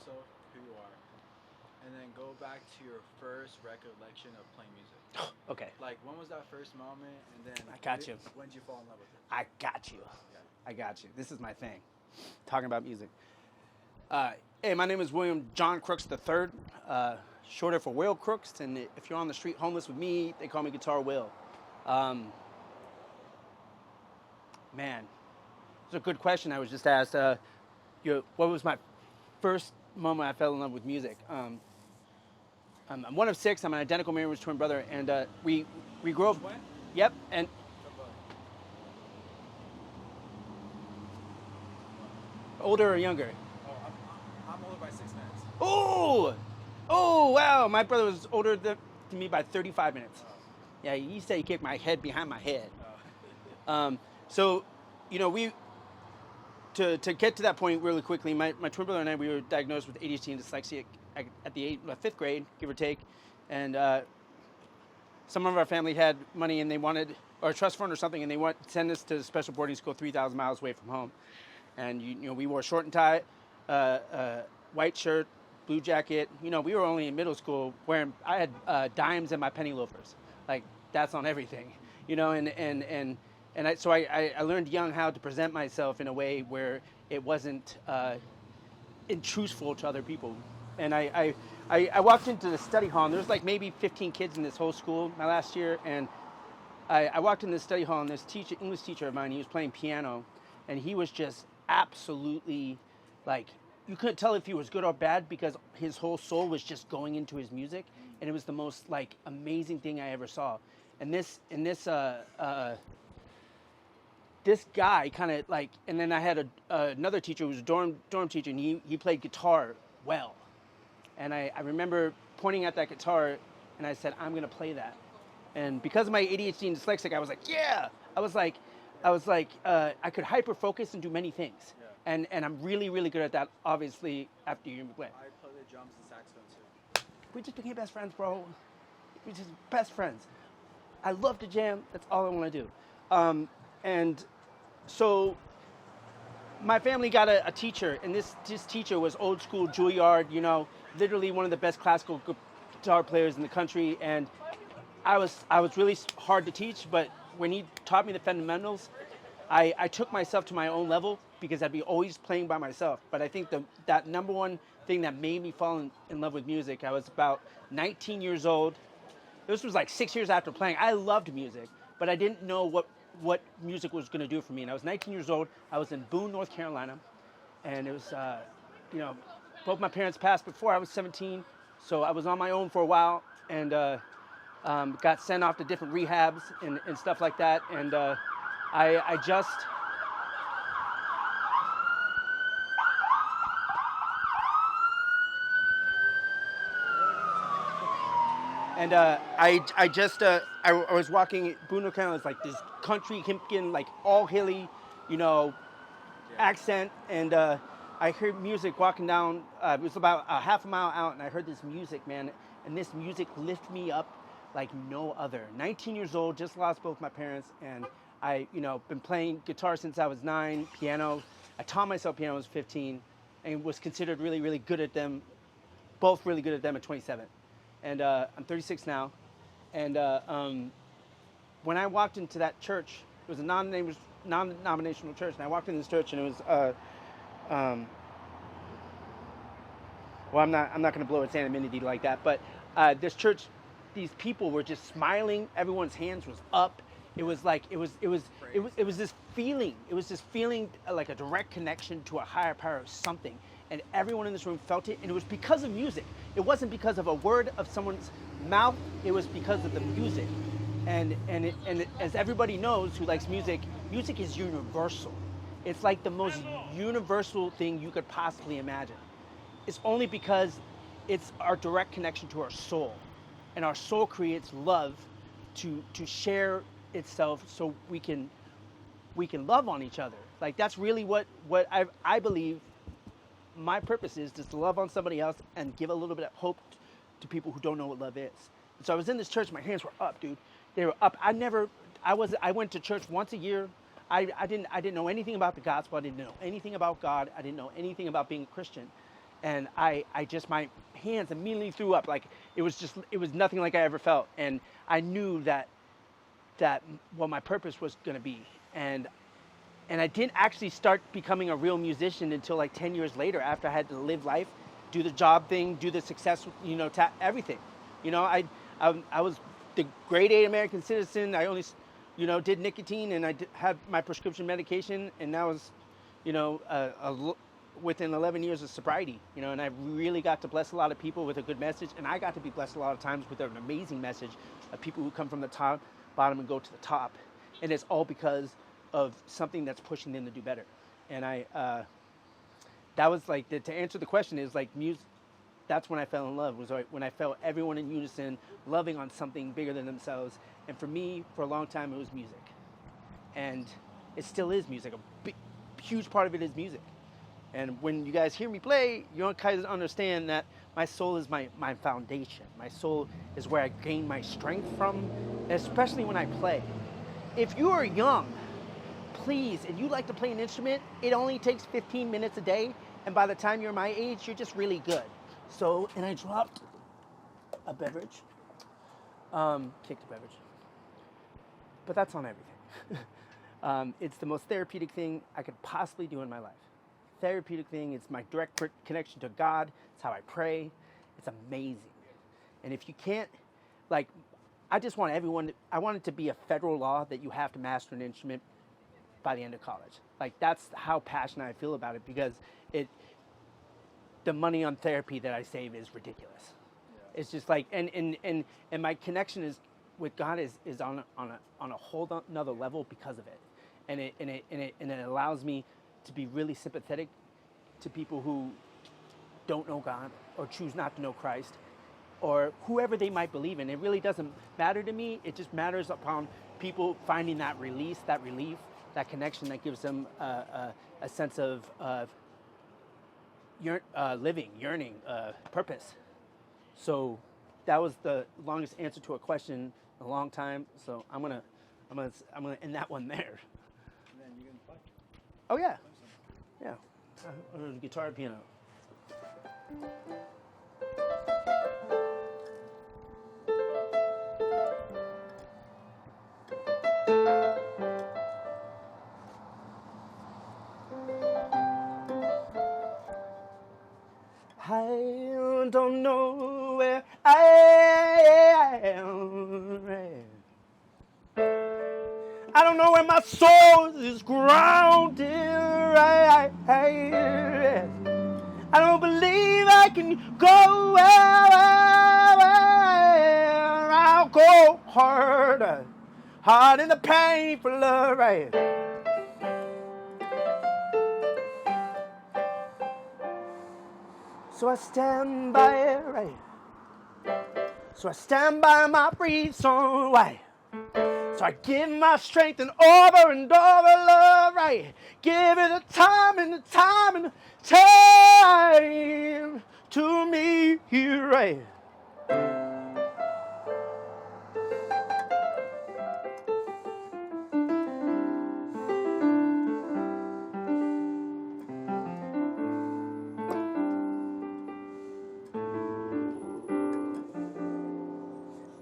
yourself who you are, and then go back to your first recollection of playing music. Okay. Like, when was that first moment, and then I got you. when did you fall in love with it? I got you. Yeah. I got you. This is my thing. Talking about music. Hey, my name is William John Crooks III, shorter for Will Crooks, and if you're on the street homeless with me, they call me Guitar Will. Man, it's a good question. I was just asked, what was my first moment I fell in love with music? I'm one of six. I'm an identical marriage twin brother, and we grew up. Twin? Yep, and older or younger? Oh, I'm older by 6 minutes. Oh, wow! My brother was older than me by 35 minutes. Oh. Yeah, he said he kicked my head behind my head. Oh. So, to get to that point really quickly, my twin brother and I, we were diagnosed with ADHD and dyslexia at the fifth grade, give or take, and some of our family had money and they wanted, or a trust fund or something, and they wanted to send us to a special boarding school 3,000 miles away from home. And we wore short and tie, white shirt, blue jacket. We were only in middle school wearing. I had dimes in my penny loafers. Like, that's on everything, so I learned young how to present myself in a way where it wasn't intruseful to other people. And I walked into the study hall, and there was like maybe 15 kids in this whole school my last year, and I walked in the study hall, and this English teacher of mine, he was playing piano, and he was just absolutely, like, you couldn't tell if he was good or bad because his whole soul was just going into his music, and it was the most, like, amazing thing I ever saw. And this guy kind of, like, and then I had another teacher who was a dorm teacher, and he played guitar well. And I remember pointing at that guitar, and I said, I'm going to play that. And because of my ADHD and dyslexic, I was like, yeah! I was like, I could hyper focus and do many things. Yeah. And I'm really, really good at that, obviously, after you hear me play. I play the drums and saxophone too. We just became best friends, bro. We just best friends. I love to jam. That's all I want to do. And so my family got a teacher, and this teacher was old school Juilliard, literally one of the best classical guitar players in the country. And I was really hard to teach, but when he taught me the fundamentals, I took myself to my own level because I'd be always playing by myself. But I think that number one thing that made me fall in love with music, I was about 19 years old. This was like 6 years after playing. I loved music, but I didn't know what music was going to do for me. And I was 19 years old. I was in Boone, North Carolina, and it was, both my parents passed before I was 17, so I was on my own for a while, and got sent off to different rehabs and stuff like that. And I just... And I was walking, Boone, North Carolina, it's like this country, Himpkin, like all hilly, accent. And I heard music walking down, it was about a half a mile out, and I heard this music, man. And this music lifted me up like no other. 19 years old, just lost both my parents, and I, been playing guitar since I was 9, piano. I taught myself piano when I was 15, and was considered really, really good at them, both really good at them at 27. And I'm 36 now. And when I walked into that church, it was a non-denominational church, and I walked into this church, and it was, well, I'm not going to blow its anonymity like that, but this church, these people were just smiling. Everyone's hands was up. It was like it was this feeling. It was this feeling like a direct connection to a higher power of something. And everyone in this room felt it, and it was because of music. It wasn't because of a word of someone's mouth. It was because of the music. And as everybody knows who likes music, music is universal. It's like the most universal thing you could possibly imagine. It's only because it's our direct connection to our soul, and our soul creates love to share itself so we can love on each other. Like, that's really what I believe. My purpose is just to love on somebody else and give a little bit of hope to people who don't know what love is. So I was in this church, my hands were up, dude. They were up. I went to church once a year. I didn't know anything about the gospel. I didn't know anything about God. I didn't know anything about being a Christian. and I just, my hands immediately threw up. Like it was nothing like I ever felt. And I knew that what my purpose was going to be. And I didn't actually start becoming a real musician until like 10 years later, after I had to live life, do the job thing, do the success, everything. I was the grade 8 American citizen. I only, did nicotine, and I had my prescription medication, and that was, within 11 years of sobriety, and I really got to bless a lot of people with a good message, and I got to be blessed a lot of times with an amazing message of people who come from the bottom and go to the top, and it's all because of something that's pushing them to do better. And that was like, to answer the question is like music. That's when I fell in love, was like when I felt everyone in unison, loving on something bigger than themselves. And for me, for a long time, it was music. And it still is music. A huge part of it is music. And when you guys hear me play, you guys understand that my soul is my foundation. My soul is where I gain my strength from, especially when I play. If you are young, please, and you like to play an instrument, it only takes 15 minutes a day. And by the time you're my age, you're just really good. So, and I dropped a beverage, kicked a beverage, but that's on everything. It's the most therapeutic thing I could possibly do in my life. Therapeutic thing, it's my direct connection to God. It's how I pray. It's amazing. And if you can't, like, I just want everyone, I want it to be a federal law that you have to master an instrument by the end of college. Like, that's how passionate I feel about it, because the money on therapy that I save is ridiculous. Yeah. It's just like, and my connection is with God is on a whole another level because of it, and it allows me to be really sympathetic to people who don't know God or choose not to know Christ, or whoever they might believe in. It really doesn't matter to me. It just matters upon people finding that release, that relief, that connection that gives them a sense of living, yearning, purpose. So that was the longest answer to a question in a long time. So I'm gonna end that one there. And then you can play. Oh yeah, yeah. Guitar, piano. I don't know where I am. I don't know where my soul is grounded. I don't believe I can go where I'll go hard in the painful love. Right? So I stand by it, right? So I stand by my free song, right? So I give my strength and over love, right? Give it the time and the time and the time to me, right?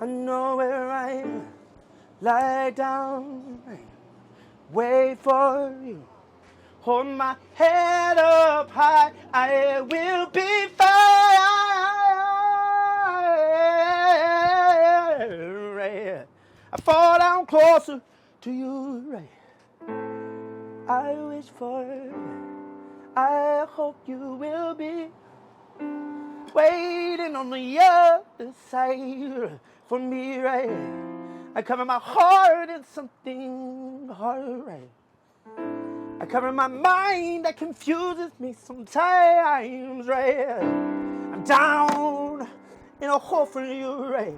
I know where I am. Lie down, wait for you. Hold my head up high, I will be fine. I fall down closer to you, right? I wish for, I hope you will be waiting on the other side for me, right? I cover my heart in something hard, right? I cover my mind that confuses me sometimes, right? I'm down in a hole for you, right?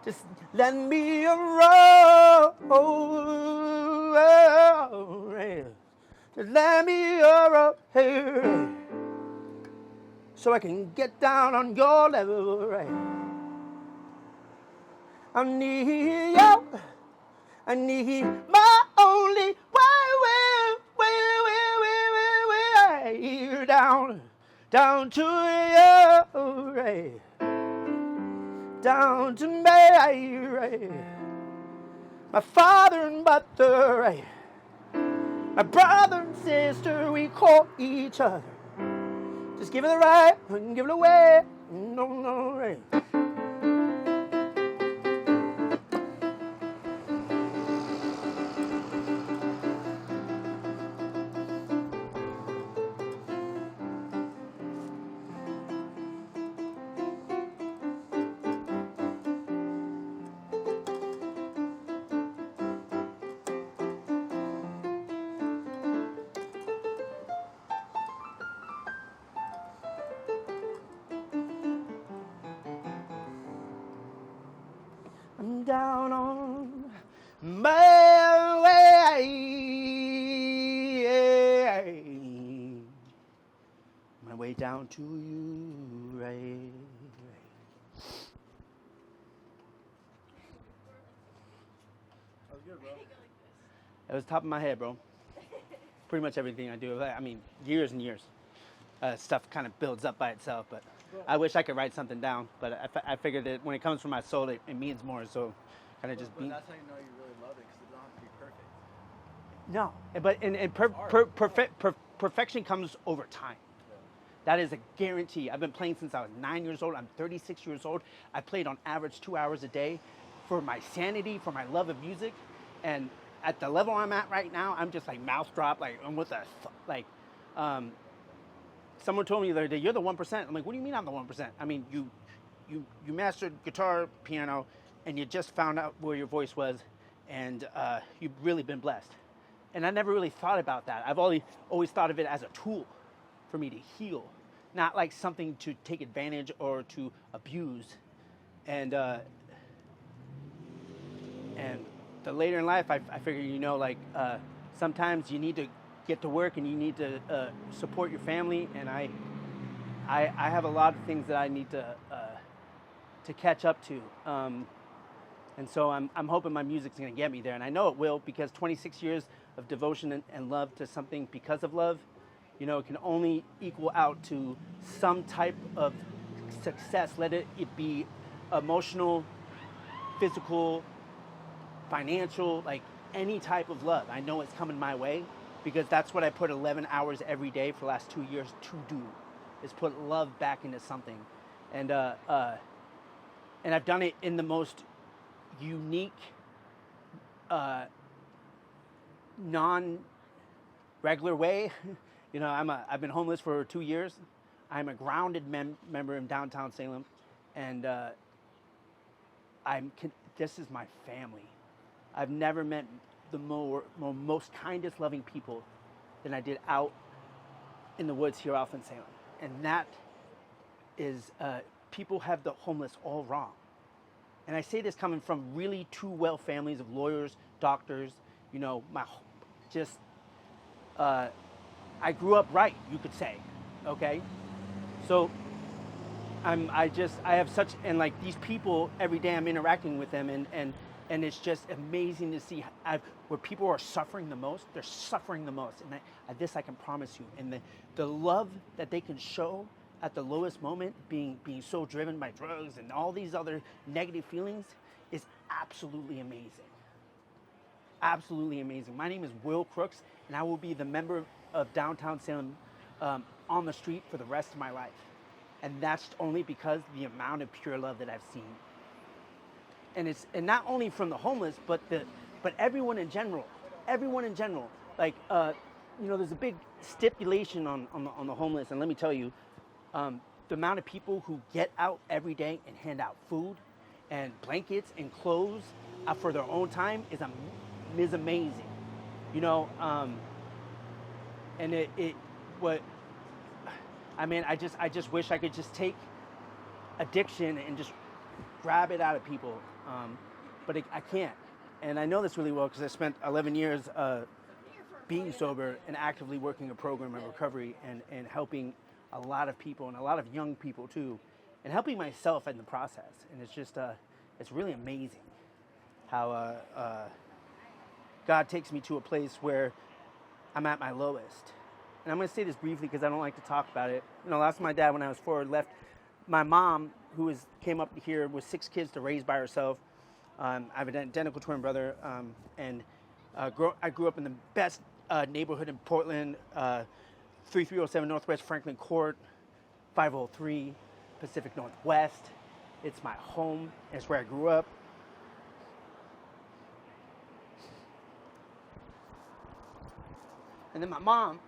Just let me roll, right? Just let me roll, right? So I can get down on your level, right? I need you. I need my only way down down to you, right? Down to me, right? My father and mother, right? My brother and sister, we call each other. Just give it the right and give it away. No, no, right? I'm down on my way. My way down to you, right? That was good, bro. It was top of my head, bro. Pretty much everything I do. I mean, years and years. Stuff kind of builds up by itself, but I wish I could write something down. But I figured that when it comes from my soul, it means more. So, kind of just But that's how you know you really love it, because it don't have to be perfect. No, but perfection comes over time. That is a guarantee. I've been playing since I was 9 years old. I'm 36 years old. I played on average 2 hours a day for my sanity, for my love of music, and at the level I'm at right now, I'm just like mouth drop, like I'm with a someone told me the other day, you're the 1%. I'm like, what do you mean I'm the 1%? I mean, you mastered guitar, piano, and you just found out where your voice was, and you've really been blessed. And I never really thought about that. I've always thought of it as a tool for me to heal, not like something to take advantage or to abuse. And the later in life, I figure, sometimes you need to get to work and you need to support your family. And I have a lot of things that I need to catch up to. And so I'm hoping my music's going to get me there. And I know it will, because 26 years of devotion and love to something because of love, it can only equal out to some type of success. Let it be emotional, physical, financial, like any type of love. I know it's coming my way, because that's what I put 11 hours every day for the last 2 years to do, is put love back into something. And I've done it in the most unique, non-regular way. I've been homeless for 2 years. I'm a grounded member in downtown Salem, and this is my family. I've never met the most kindest, loving people than I did out in the woods here off in Salem. And that is, people have the homeless all wrong. And I say this coming from really two well families of lawyers, doctors, I grew up right, you could say, okay? So I have such, and like these people, every day I'm interacting with them, and it's just amazing to see where people are suffering the most. They're suffering the most, and this I can promise you. And the love that they can show at the lowest moment, being so driven by drugs and all these other negative feelings, is absolutely amazing. Absolutely amazing. My name is Will Crooks, and I will be the member of downtown Salem on the street for the rest of my life. And that's only because the amount of pure love that I've seen. And not only from the homeless, but everyone in general. Everyone in general. Like, there's a big stipulation on the homeless, and let me tell you, the amount of people who get out every day and hand out food and blankets and clothes for their own time is amazing. I just wish I could just take addiction and just grab it out of people, but I can't. And I know this really well because I spent 11 years being sober and actively working a program of recovery and helping a lot of people, and a lot of young people too, and helping myself in the process. And it's just, it's really amazing how God takes me to a place where I'm at my lowest, and I'm going to say this briefly because I don't like to talk about it. I lost my dad when I was 4, left my mom, who came up here with 6 kids to raise by herself. I have an identical twin brother, and I grew up in the best neighborhood in Portland, 3307 Northwest Franklin Court, 503 Pacific Northwest. It's my home. It's where I grew up. And then my mom,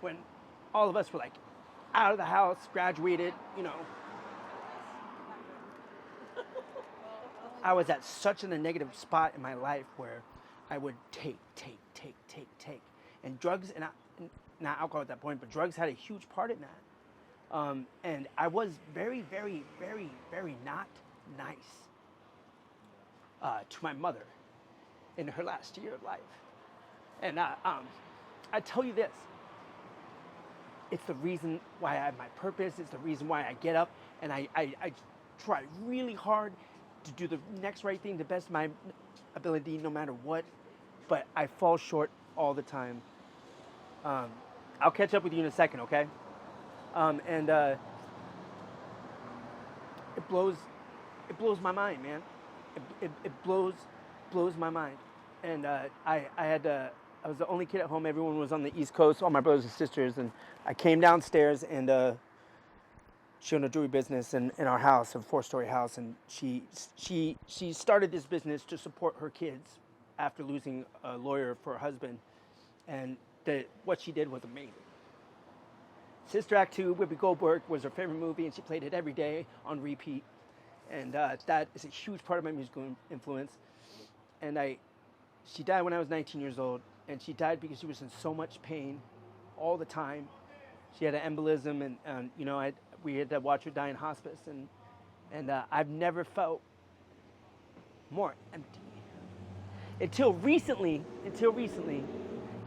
when all of us were like out of the house, graduated, I was at such a negative spot in my life where I would take. And drugs, and not alcohol at that point, but drugs had a huge part in that. And I was very, very, very, very not nice to my mother in her last year of life. And I tell you this, it's the reason why I have my purpose. It's the reason why I get up and I try really hard to do the next right thing, the best of my ability, no matter what. But I fall short all the time. I'll catch up with you in a second, okay? It blows my mind, man. It blows my mind. And I was the only kid at home. Everyone was on the East Coast, all my brothers and sisters. And I came downstairs, and she owned a jewelry business in our house, a 4-story house. And she started this business to support her kids after losing a lawyer for her husband. And what she did was amazing. Sister Act 2, Whoopi Goldberg, was her favorite movie, and she played it every day on repeat. And that is a huge part of my musical influence. And she died when I was 19 years old, and she died because she was in so much pain all the time. She had an embolism, and we had to watch her die in hospice, and I've never felt more empty. Until recently,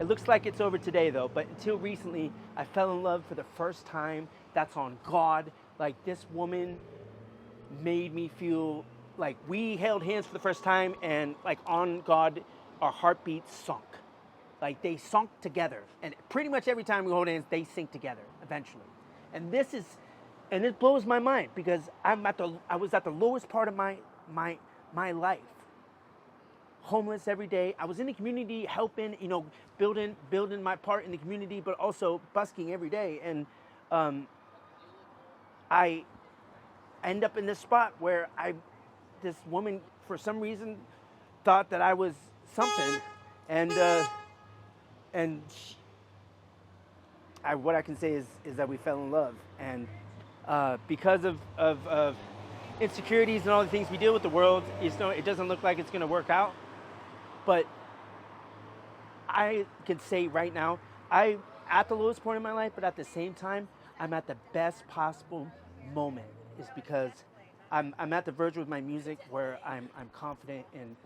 it looks like it's over today though, but until recently, I fell in love for the first time. That's on God. Like, this woman made me feel like we held hands for the first time, and like on God, our heartbeats sunk. Like, they sunk together. And pretty much every time we hold hands, they sink together eventually. And it blows my mind because I was at the lowest part of my life. Homeless every day. I was in the community helping, building my part in the community, but also busking every day. And I end up in this spot where this woman, for some reason, thought that I was something, what I can say is that we fell in love, and because of insecurities and all the things we deal with the world, it doesn't look like it's going to work out. But I can say right now, I'm at the lowest point in my life, but at the same time, I'm at the best possible moment. Is because I'm at the verge with my music where I'm confident in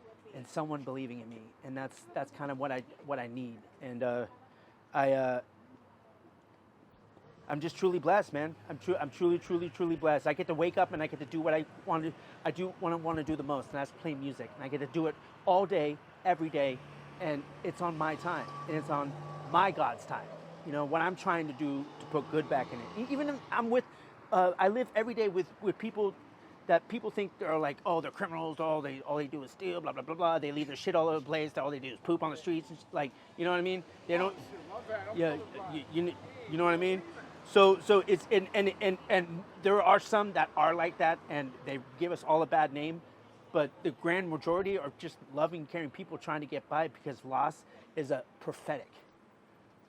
someone believing in me, and that's kind of what I need. And I'm just truly blessed, man. I'm truly blessed. I get to wake up and I get to do what I want to do the most, and that's play music. And I get to do it all day, every day, and it's on my time, and it's on my God's time. What I'm trying to do to put good back in it. Even if I'm with, I live every day with people that people think are like, oh, they're criminals. All they do is steal, blah blah blah blah. They leave their shit all over the place. All they do is poop on the streets. Like, you know what I mean? They don't. Yeah, you know what I mean? So it's and there are some that are like that, and they give us all a bad name, but the grand majority are just loving, caring people trying to get by, because loss is a prophetic.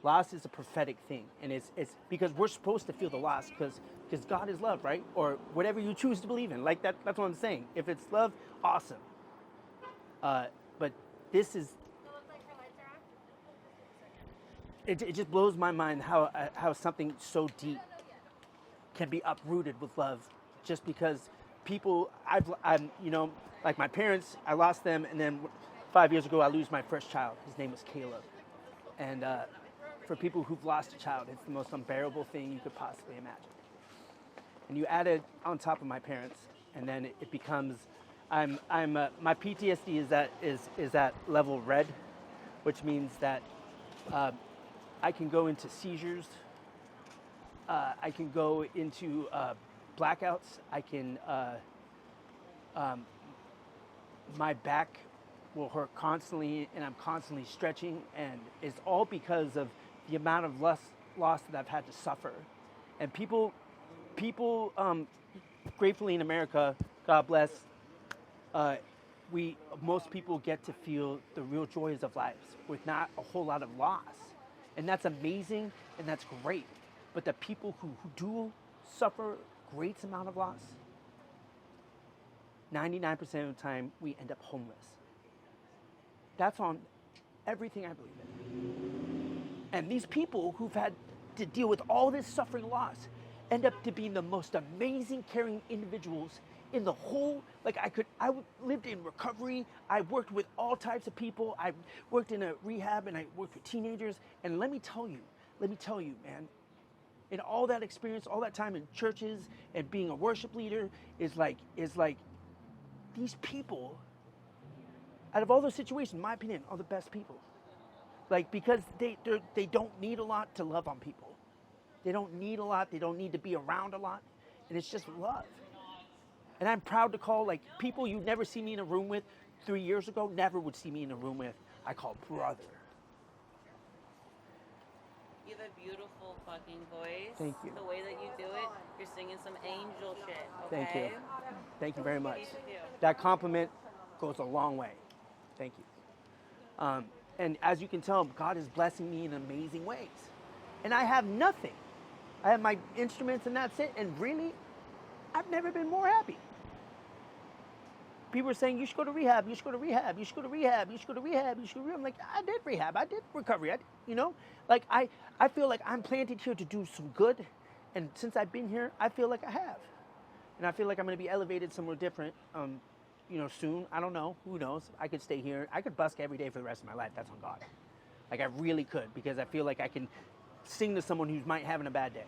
Loss is a prophetic thing, and it's because we're supposed to feel the loss because God is love, right? Or whatever you choose to believe in, like that. That's what I'm saying. If it's love, awesome. But this is. It just blows my mind how something so deep can be uprooted with love, just because people I'm like my parents, I lost them, and then 5 years ago I lose my first child. His name was Caleb, and for people who've lost a child, it's the most unbearable thing you could possibly imagine. And you add it on top of my parents, and then it becomes my PTSD is at level red, which means that I can go into seizures. I can go into blackouts. I can, my back will hurt constantly, and I'm constantly stretching, and it's all because of the amount of loss that I've had to suffer. And people, gratefully in America, God bless, most people get to feel the real joys of life with not a whole lot of loss. And that's amazing, and that's great. But the people who do suffer great amount of loss, 99% of the time, we end up homeless. That's on everything I believe in. And these people who've had to deal with all this suffering loss end up to being the most amazing, caring individuals in the whole, I lived in recovery. I worked with all types of people. I worked in a rehab, and I worked with teenagers. And let me tell you, man, in all that experience, all that time in churches and being a worship leader is like these people, out of all those situations, in my opinion, are the best people. Because they don't need a lot to love on people. They don't need a lot. They don't need to be around a lot. And it's just love. And I'm proud to call, people you'd never see me in a room with 3 years ago, never would see me in a room with, I call brother. You have a beautiful fucking voice. Thank you. The way that you do it, you're singing some angel shit, okay? Thank you. Thank you very much. Each of you. That compliment goes a long way. Thank you. And as you can tell, God is blessing me in amazing ways. And I have nothing. I have my instruments and that's it. And really, I've never been more happy. People are saying, you should go to rehab, you should go to rehab, you should go to rehab, you should go to rehab, you should go to rehab. I'm like, I did rehab, I did recovery, I feel like I'm planted here to do some good. And since I've been here, I feel like I have. And I feel like I'm going to be elevated somewhere different, soon. I don't know. Who knows? I could stay here. I could busk every day for the rest of my life. That's on God. I really could, because I feel like I can sing to someone who's might having a bad day.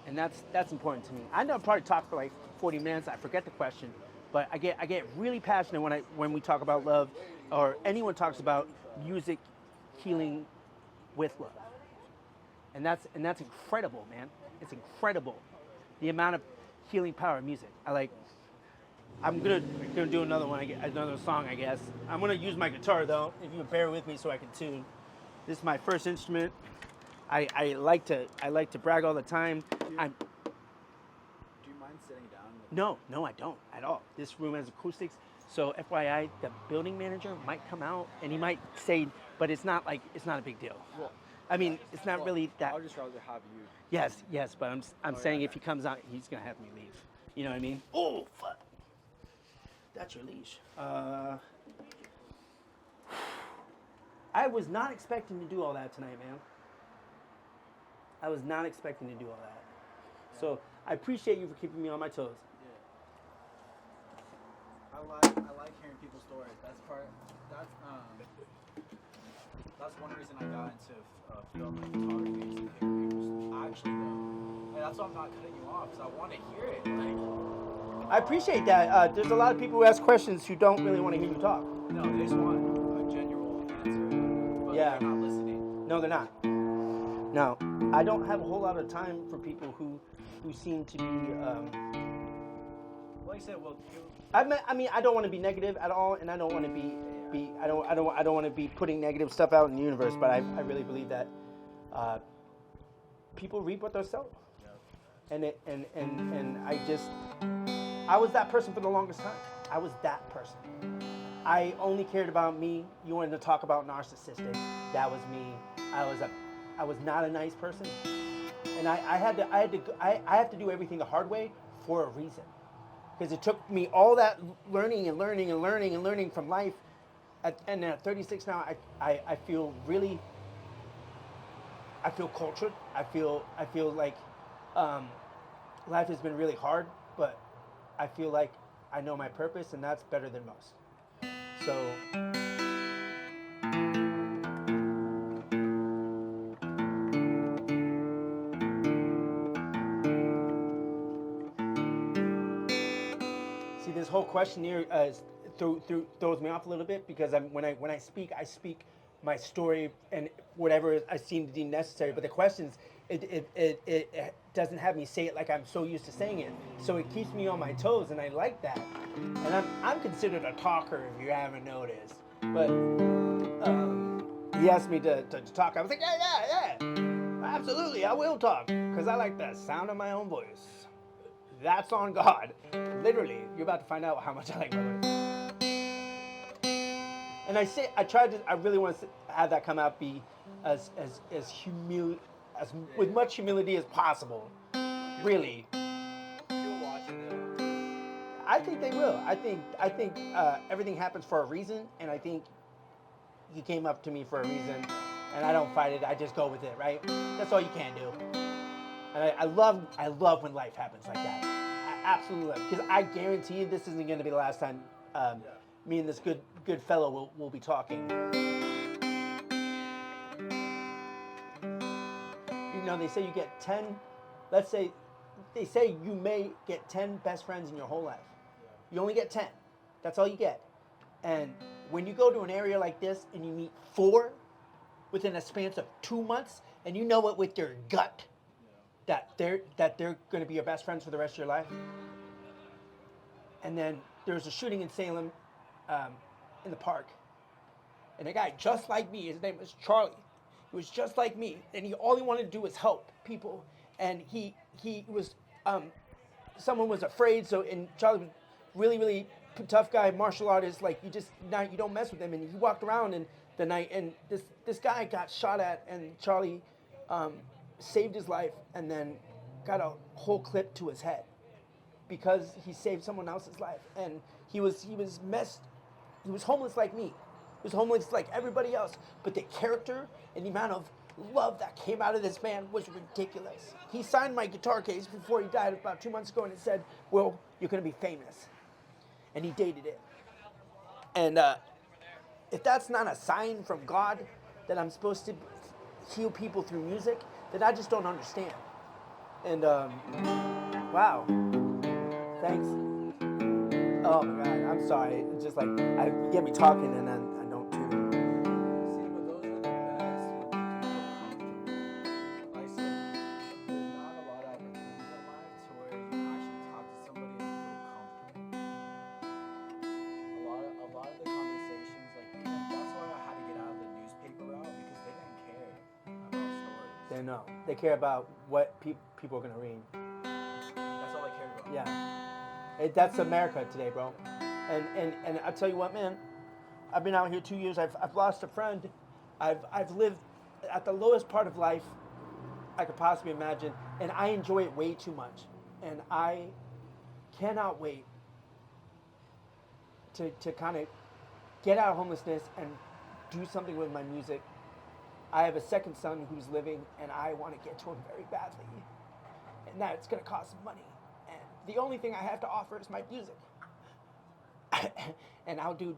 And that's important to me. I know I probably talk for 40 minutes. I forget the question, but I get really passionate when we talk about love, or anyone talks about music healing with love. And that's incredible, man. It's incredible, the amount of healing power of music. I'm gonna do another song, I guess. I'm gonna use my guitar though, if you can bear with me so I can tune. This is my first instrument. I like to brag all the time. Do you mind sitting down? No, I don't at all. This room has acoustics, so FYI, the building manager might come out and he might say, but it's not a big deal. Well, it's not really that. I would just rather have you. Yes, but I'm saying if he comes out, he's gonna have me leave. You know what I mean? Oh fuck! That's your leash. I was not expecting to do all that tonight, man. I was not expecting to do all that. Yeah. So I appreciate you for keeping me on my toes. Yeah. I like hearing people's stories. That's one reason I got into film and photography, is to hear people's actually though. That's why I'm not cutting you off, because I want to hear it. I appreciate that. There's a lot of people who ask questions who don't really want to hear you talk. No, they just want a genuine answer. But they're not listening. No, they're not. No, I don't have a whole lot of time for people who seem to be. Like I said, I don't want to be negative at all, and I don't want to be. I don't want to be putting negative stuff out in the universe. But I really believe that people reap what they sow. Yeah. And I was that person for the longest time. I was that person. I only cared about me. You wanted to talk about narcissistic. That was me. I was not a nice person, and I have to do everything the hard way for a reason, because it took me all that learning from life, and at 36 now, I feel really. I feel cultured. I feel like life has been really hard, but I feel like I know my purpose, and that's better than most. So. See, this whole questionnaire throws me off a little bit, because when I speak my story and whatever I seem to deem necessary. But the questions, it doesn't have me say it like I'm so used to saying it. So it keeps me on my toes, and I like that. And I'm considered a talker, if you haven't noticed. But he asked me to talk. I was like, yeah, absolutely, I will talk, because I like the sound of my own voice. That's on God. Literally, you're about to find out how much I like my voice. And I really want to have that come out, be as with much humility as possible. Really. People watching it. I think they will. I think everything happens for a reason, and I think he came up to me for a reason, and I don't fight it. I just go with it, right? That's all you can do. And I love when life happens like that. I absolutely love it, because I guarantee you this isn't going to be the last time me and this good fellow will be talking. You know, they say you get 10, let's say, they say you may get 10 best friends in your whole life. You only get 10. That's all you get. And when you go to an area like this and you meet 4 within a span of 2 months, and you know it with your gut that they're going to be your best friends for the rest of your life. And then there was a shooting in Salem, in the park, and a guy just like me, his name was Charlie. He was just like me, and all he wanted to do was help people. And he was someone was afraid, and Charlie was really tough guy, martial artist. Like you don't mess with him. And he walked around in the night, and this guy got shot at, and Charlie saved his life, and then got a whole clip to his head because he saved someone else's life. And he was homeless like me. He was homeless like everybody else. But the character and the amount of love that came out of this man was ridiculous. He signed my guitar case before he died about 2 months ago, and it said, "Well, you're going to be famous." And he dated it. And if that's not a sign from God that I'm supposed to heal people through music, then I just don't understand. And wow, thanks. Oh my God, I'm sorry. It's just like you get me talking and I don't tune. See, but those are the best when you feel comfortable. Like I said, there's not a lot of opportunities in life to where you actually talk to somebody and feel comfortable. A lot of the conversations, like even that's why I had to get out of the newspaper route, because they didn't care about stories. They know. They care about what people are gonna read. That's all they cared about. Yeah. That's America today, bro. And I tell you what, man. I've been out here 2 years. I've lost a friend. I've lived at the lowest part of life I could possibly imagine, and I enjoy it way too much. And I cannot wait to kind of get out of homelessness and do something with my music. I have a second son who's living, and I want to get to him very badly. And that's going to cost some money. And the only thing I have to offer is my music. And I'll do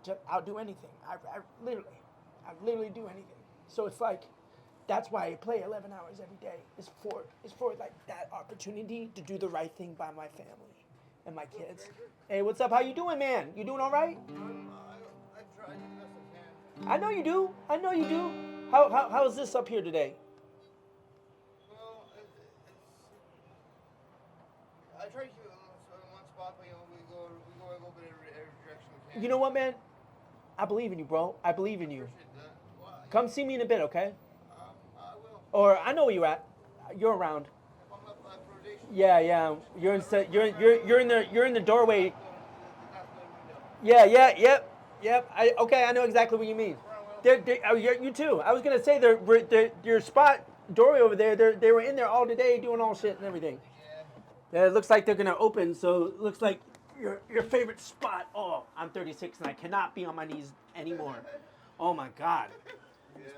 anything. I literally do anything. So it's like, that's why I play 11 hours every day. It's for like that opportunity to do the right thing by my family and my kids. Hey, what's up? How you doing, man? You doing all right? I try to do the best I can. I know you do. How is this up here today? Well, I try to keep it in one spot, but we go a little bit every direction we can. You know what, man? I believe in you, bro. I believe in you. Appreciate that. Well, Come see me in a bit, okay? I will. Or I know where you're at. You're around. If I'm up for rotation. Yeah. You're in the doorway. That's what we know. Yeah. Yep. I know exactly what you mean. You too. I was gonna say your spot doorway over there. They were in there all today doing all shit and everything. Yeah. It looks like they're gonna open. So it looks like your favorite spot. Oh, I'm 36 and I cannot be on my knees anymore. Oh my God.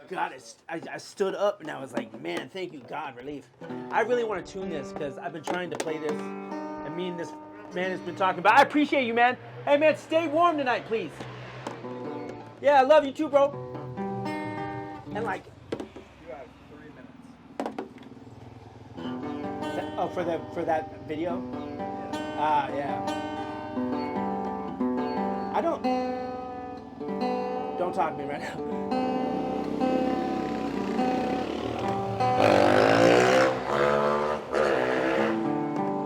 God, I stood up and I was like, man, thank you, God, relief. I really want to tune this because I've been trying to play this, and me and this man has been talking about. I appreciate you, man. Hey, man, stay warm tonight, please. Yeah, I love you too, bro. And like, You have 3 minutes. oh, for that video. Yeah. Don't talk to me right now.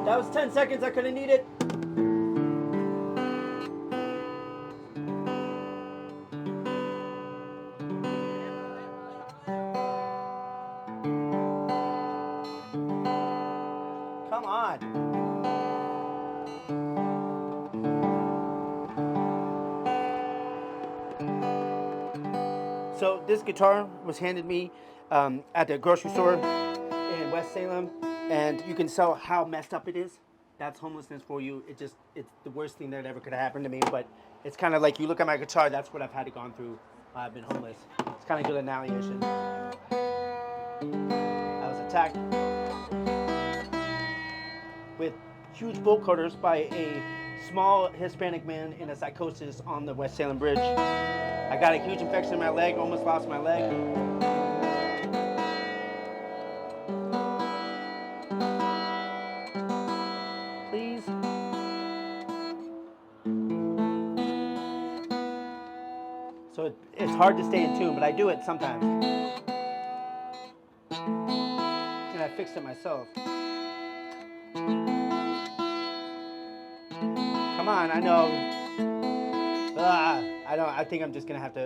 That was 10 seconds. I couldn't need it. Come on. So this guitar was handed me at the grocery store in West Salem, and you can tell how messed up it is. That's homelessness for you. It's the worst thing that ever could have happened to me, but it's kind of like you look at my guitar, that's what I've had to gone through while I've been homeless. It's kind of good annihilation. I was attacked with huge bolt cutters by a small Hispanic man in a psychosis on the West Salem Bridge. I got a huge infection in my leg, almost lost my leg. Please. So it's hard to stay in tune, but I do it sometimes. And I fixed it myself. Come on, I know. I think I'm just gonna have to.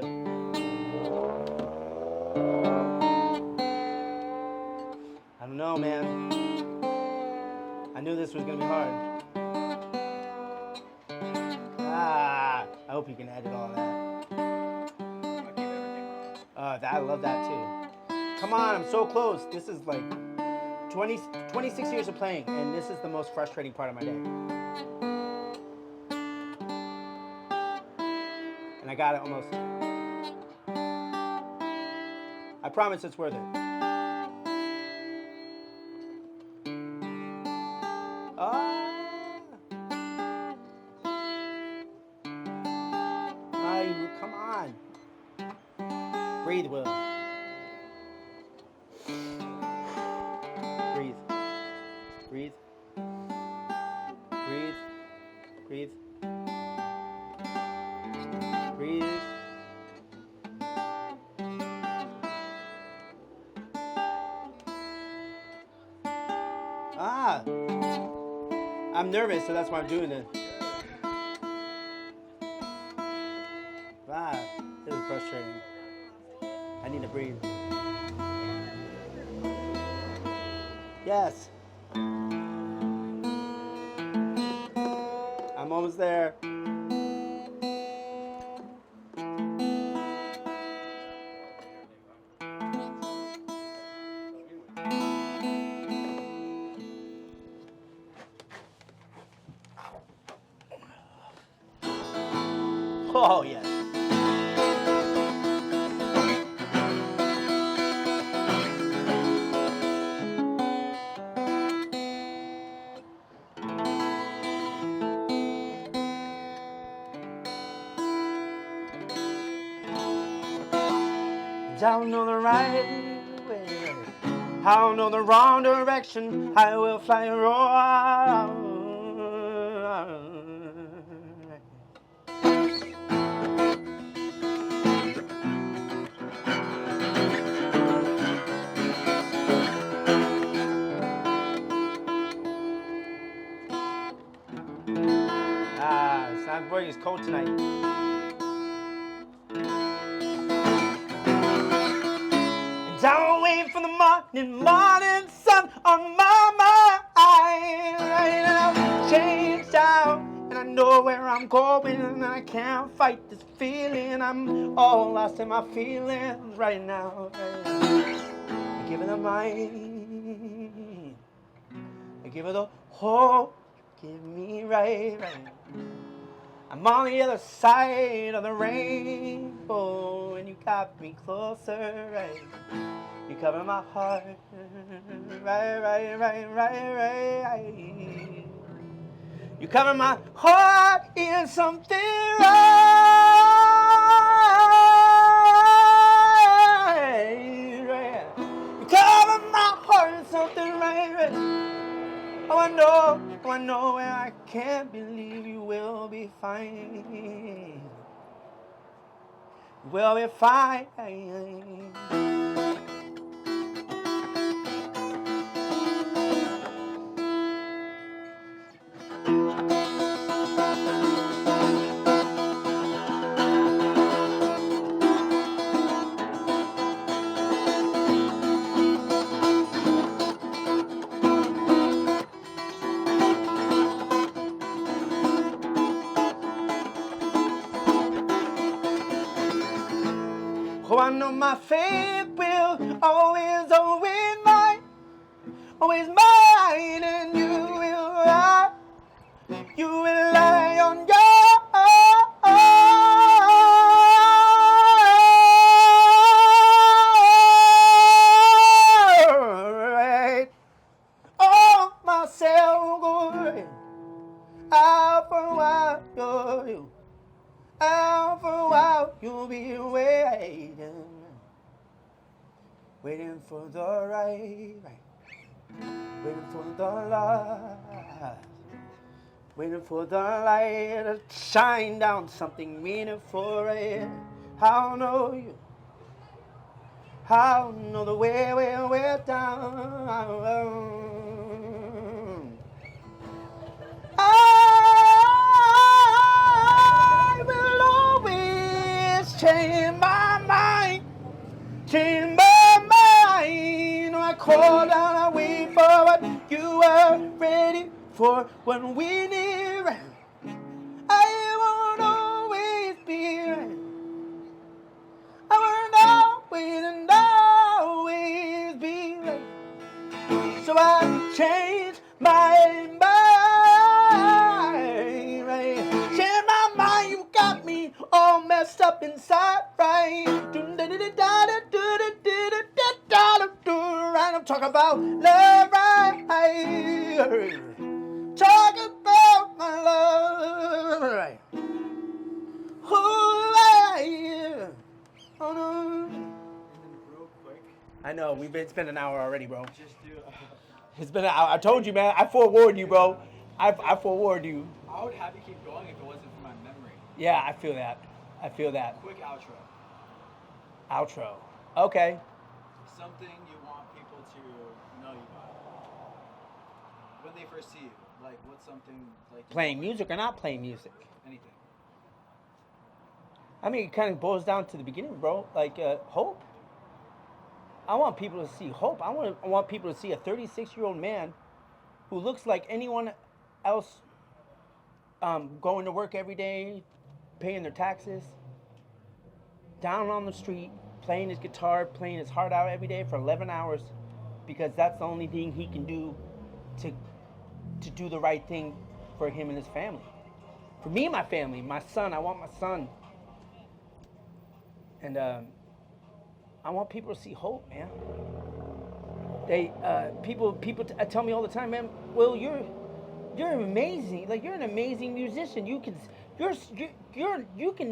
I don't know, man. I knew this was gonna be hard. I hope you can edit all that. I love that too. Come on, I'm so close. This is like 26 years of playing, and this is the most frustrating part of my day. And I got it almost. I promise it's worth it. Come on. Breathe, Will. Breathe. Breathe. Breathe. Breathe. Breathe. I'm nervous, so that's why I'm doing it. This is frustrating. I need to breathe. Yes. I'm almost there. Oh, yes. I don't know the right way. I don't know the wrong direction. I will fly around. Boy, it's cold tonight. And I'm away from the morning sun on my mind. And I've changed out, and I know where I'm going, and I can't fight this feeling. I'm all lost in my feelings right now. I give it a mind. I give it a hope. Give me right. I'm on the other side of the rainbow, and you got me closer, right? You cover my heart, right. You cover my heart in something right. You cover my heart in something right. Oh, I know, and I can't believe you will be fine. You will be fine. I know my faith will always, always mine, always mine, and you will lie. You will lie on your right. Oh, myself, go out for a while, you. Out for a while, you'll be waiting for the right, waiting for the light, waiting for the light to shine down something meaningful. How know you? How know the way down? I will always change my mind, change my mind. I call down, I wait for what you are ready for when we need. I won't always be right. I won't always and always be right. So I change my mind. Change my mind, you got me all messed up inside, right? Right, I'm talking about love, right? Talk about my love, right? Who I am. Oh, no. And then real quick, I know, it's been an hour already, bro. just do. It's been an hour. I told you, man. I forewarned you, bro. I forewarned you. I would have you keep going if it wasn't for my memory. Yeah, I feel that. I feel that. Quick outro. Outro. Okay. Something you want people to know you by. When they first see you, like what's something like Playing music or not playing music? anything. I mean, it kind of boils down to the beginning, bro. Like, hope. I want people to see hope. I want people to see a 36-year-old man who looks like anyone else, going to work every day, paying their taxes, down on the street, playing his guitar, playing his heart out every day for 11 hours, because that's the only thing he can do to do the right thing for him and his family. For me and my family, my son, I want my son. And I want people to see hope, man. People tell me all the time, man. Well, you're amazing. Like, you're an amazing musician. You can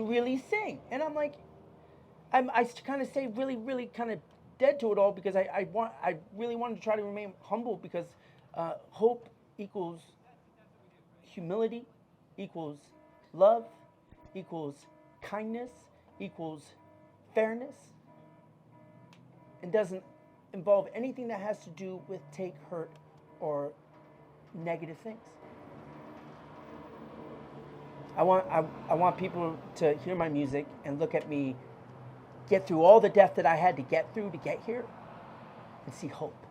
really sing. And I'm like, I kind of stay really, really kind of dead to it all, because I really wanted to try to remain humble, because hope equals humility, equals love, equals kindness, equals fairness, and doesn't involve anything that has to do with take, hurt, or negative things. I want people to hear my music and look at me get through all the death that I had to get through to get here, and see hope.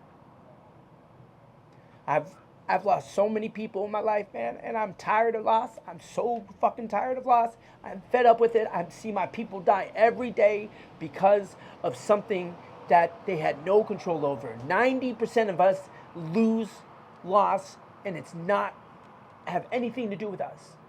I've lost so many people in my life, man, and I'm tired of loss. I'm so fucking tired of loss. I'm fed up with it. I see my people die every day because of something that they had no control over. 90% of us lose, loss, and it's not have anything to do with us.